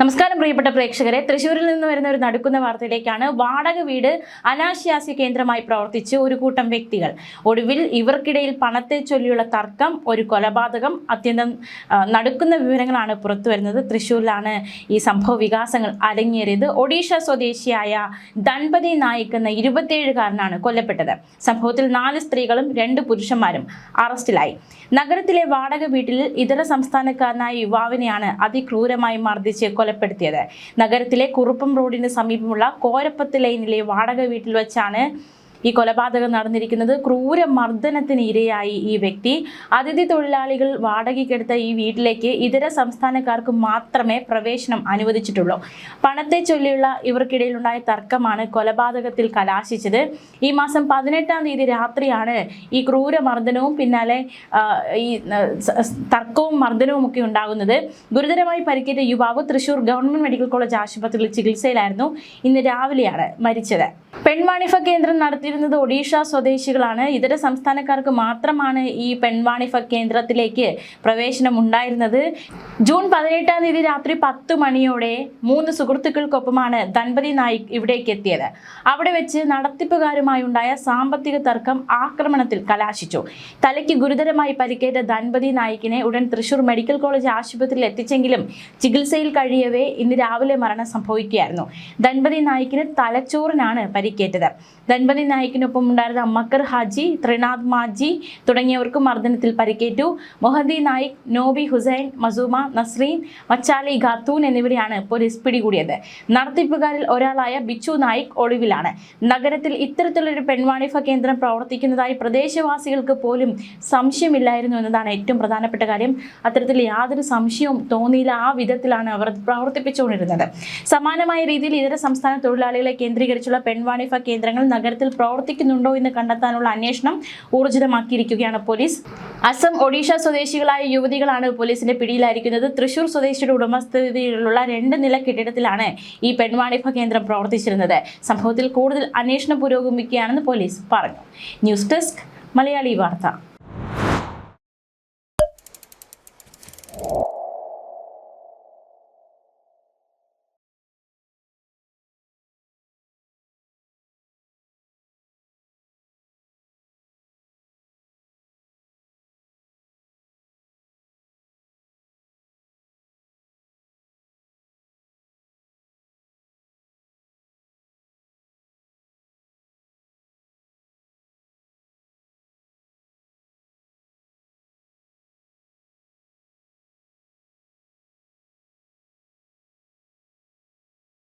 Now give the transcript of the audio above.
നമസ്കാരം പ്രിയപ്പെട്ട പ്രേക്ഷകരെ, തൃശ്ശൂരിൽ നിന്ന് വരുന്ന ഒരു നടുക്കുന്ന വാർത്തയിലേക്കാണ്. വാടക വീട് അനാശാസ്യ കേന്ദ്രമായി പ്രവർത്തിച്ച് ഒരു കൂട്ടം വ്യക്തികൾ. ഒടുവിൽ ഇവർക്കിടയിൽ പണത്തെ ചൊല്ലിയുള്ള തർക്കം, ഒരു കൊലപാതകം, അത്യന്തം നടുക്കുന്ന വിവരങ്ങളാണ് പുറത്തു വരുന്നത്. തൃശ്ശൂരിലാണ് ഈ സംഭവ വികാസങ്ങൾ അരങ്ങേറിയത്. ഒഡീഷ സ്വദേശിയായ ധൻപതി നായിക് എന്ന 27-കാരനാണ് കൊല്ലപ്പെട്ടത്. സംഭവത്തിൽ 4 സ്ത്രീകളും 2 പുരുഷന്മാരും അറസ്റ്റിലായി. നഗരത്തിലെ വാടക വീട്ടിൽ ഇതര സംസ്ഥാനക്കാരനായ യുവാവിനെയാണ് അതിക്രൂരമായി മർദ്ദിച്ച് കൊലപ്പെടുത്തിയത്. നഗരത്തിലെ കുറുപ്പം റോഡിന് സമീപമുള്ള കോരപ്പത്ത് ലൈനിലെ വാടക വീട്ടിൽ വെച്ചാണ് ഈ കൊലപാതകം നടന്നിരിക്കുന്നത്. ക്രൂര മർദ്ദനത്തിന് ഇരയായി ഈ വ്യക്തി. അതിഥി തൊഴിലാളികൾ വാടകയ്ക്കെടുത്ത ഈ വീട്ടിലേക്ക് ഇതര സംസ്ഥാനക്കാർക്ക് മാത്രമേ പ്രവേശനം അനുവദിച്ചിട്ടുള്ളൂ. പണത്തെ ചൊല്ലിയുള്ള ഇവർക്കിടയിലുണ്ടായ തർക്കമാണ് കൊലപാതകത്തിൽ കലാശിച്ചത്. ഈ മാസം 18-ാം തീയതി രാത്രിയാണ് ഈ ക്രൂര മർദ്ദനവും പിന്നാലെ ഈ തർക്കവും മർദ്ദനവും ഒക്കെ ഉണ്ടാകുന്നത്. ഗുരുതരമായി പരിക്കേറ്റ യുവാവ് തൃശൂർ ഗവൺമെന്റ് മെഡിക്കൽ കോളേജ് ആശുപത്രിയിൽ ചികിത്സയിലായിരുന്നു. ഇന്ന് രാവിലെയാണ് മരിച്ചത്. പെൺവാണിഭ കേന്ദ്രം നടത്തിയിരുന്നത് ഒഡീഷ സ്വദേശികളാണ്. ഇതര സംസ്ഥാനക്കാർക്ക് മാത്രമാണ് ഈ പെൺവാണിഭ കേന്ദ്രത്തിലേക്ക് പ്രവേശനം ഉണ്ടായിരുന്നത്. ജൂൺ 18-ാം തീയതി രാത്രി 10 മണിയോടെ 3 സുഹൃത്തുക്കൾക്കൊപ്പമാണ് ധൻപതി നായിക് ഇവിടേക്ക് എത്തിയത്. അവിടെ വെച്ച് നടത്തിപ്പുകാരുമായി ഉണ്ടായ സാമ്പത്തിക തർക്കം ആക്രമണത്തിൽ കലാശിച്ചു. തലയ്ക്ക് ഗുരുതരമായി പരിക്കേറ്റ ധൻപതി നായിക്കിനെ ഉടൻ തൃശൂർ മെഡിക്കൽ കോളേജ് ആശുപത്രിയിൽ എത്തിച്ചെങ്കിലും ചികിത്സയിൽ കഴിയവേ ഇന്ന് രാവിലെ മരണം സംഭവിക്കുകയായിരുന്നു. ധൻപതി നായിക്കിന് തലച്ചോറിനാണ് പരിക്കേറ്റത്. ധൻപതി നായിക്കിനൊപ്പം ഉണ്ടായിരുന്ന മക്കർ ഹാജി, ത്രിനാഥ് മാജി തുടങ്ങിയവർക്കും മർദ്ദനത്തിൽ പരിക്കേറ്റു. മൊഹദി നായിക്, നോബി ഹുസൈൻ, മസൂമ, നസ്രീൻ, മച്ചാലി ഖാത്തൂൻ എന്നിവരെയാണ് പോലീസ് പിടികൂടിയത്. നടത്തിപ്പുകാരിൽ ഒരാളായ ബിച്ചു നായിക് ഒളിവിലാണ്. നഗരത്തിൽ ഇത്തരത്തിലൊരു പെൺവാണിഭ കേന്ദ്രം പ്രവർത്തിക്കുന്നതായി പ്രദേശവാസികൾക്ക് പോലും സംശയമില്ലായിരുന്നു എന്നതാണ് ഏറ്റവും പ്രധാനപ്പെട്ട കാര്യം. അത്തരത്തിൽ യാതൊരു സംശയവും തോന്നിയില്ല. ആ വിധത്തിലാണ് അവർ പ്രവർത്തിപ്പിച്ചുകൊണ്ടിരുന്നത്. സമാനമായ രീതിയിൽ ഇതര സംസ്ഥാന തൊഴിലാളികളെ കേന്ദ്രീകരിച്ചുള്ള പെൺവാണിഭ കേന്ദ്രങ്ങൾ നഗരത്തിൽ പ്രവർത്തിക്കുന്നുണ്ടോ എന്ന് കണ്ടെത്താനുള്ള അന്വേഷണം ഊർജിതമാക്കിയിരിക്കുകയാണ് പോലീസ്. അസം, ഒഡീഷ സ്വദേശികളായ യുവതികളാണ് പോലീസിന്റെ പിടിയിലായിരിക്കുന്നത്. തൃശൂർ സ്വദേശിയുടെ ഉടമസ്ഥതയിലുള്ള 2 നില കെട്ടിടത്തിലാണ് ഈ പെൺവാണിഭ കേന്ദ്രം പ്രവർത്തിച്ചിരുന്നത്. സംഭവത്തിൽ കൂടുതൽ അന്വേഷണം പുരോഗമിക്കുകയാണെന്ന് പോലീസ് പറഞ്ഞു. ന്യൂസ് ഡെസ്ക് മലയാളി വാർത്ത.